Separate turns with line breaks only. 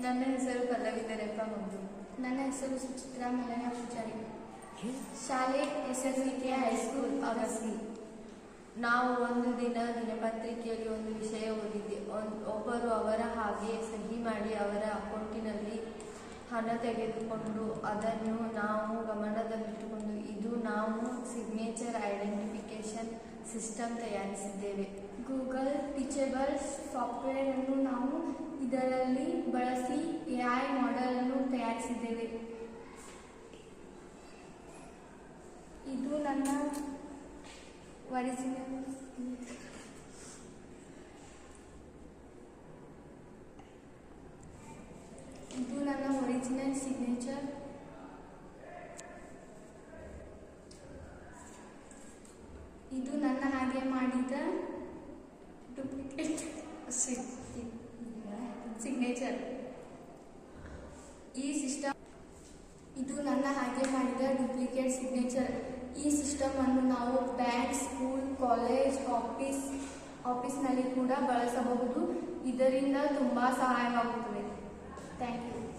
ನನ್ನ ಹೆಸರು ಪಲ್ಲವಿ ದರೆಪ್ಪ ಮಗ್ದು.
ನನ್ನ ಹೆಸರು ಸುಚಿತ್ರಾ ಮಲನ ಪೂಜಾರಿ. ಶಾಲೆ SLVK ಹೈಸ್ಕೂಲ್ ಅಗಸಿ.
ನಾವು ಒಂದು ದಿನ ದಿನಪತ್ರಿಕೆಯಲ್ಲಿ ಒಂದು ವಿಷಯ ಓದಿದ್ದೆ. ಒಬ್ಬರು ಅವರ ಹಾಗೆ ಸಹಿ ಮಾಡಿ ಅವರ ಅಕೌಂಟಿನಲ್ಲಿ ಹಣ ತೆಗೆದುಕೊಂಡು ಅದನ್ನು ನಾವು ಗಮನದಲ್ಲಿಟ್ಟುಕೊಂಡು ಇದು ನಾವು ಸಿಗ್ನೇಚರ್ ಐಡೆಂಟಿಫಿಕೇಶನ್ ಸಿಸ್ಟಮ್ ತಯಾರಿಸಿದ್ದೇವೆ.
ಗೂಗಲ್ ಟೀಚೇಬಲ್ ಸಾಫ್ಟ್ವೇರ್ ಅನ್ನು ನಾವು ಇದರಲ್ಲಿ ಬಳಸಿ AI ಮಾಡೆಲ್ ಅನ್ನು ತಯಾರಿಸಿದ್ದೇವೆ. ಇದು ನನ್ನ ಒರಿಜಿನಲ್ ಸಿಗ್ನೇಚರ್. ಇದು ನನ್ನ ಹಾಗೆ ಮಾಡಿದ ಡೂಪ್ಲಿಕೇಟ್ ಸಿಗ್ನೇಚರ್. ಇದು ನನ್ನ ಹಾಗೆ ಮಾಡಿದ ಡೂಪ್ಲಿಕೇಟ್ ಸಿಗ್ನೇಚರ್. ಈ ಸಿಸ್ಟಮ್ ಅನ್ನು ನಾವು ಬ್ಯಾಂಕ್, ಸ್ಕೂಲ್, ಕಾಲೇಜ್, ಆಫೀಸ್ನಲ್ಲಿ ಕೂಡ ಬಳಸಬಹುದು. ಇದರಿಂದ ತುಂಬಾ ಸಹಾಯವಾಗುತ್ತದೆ. Thank you.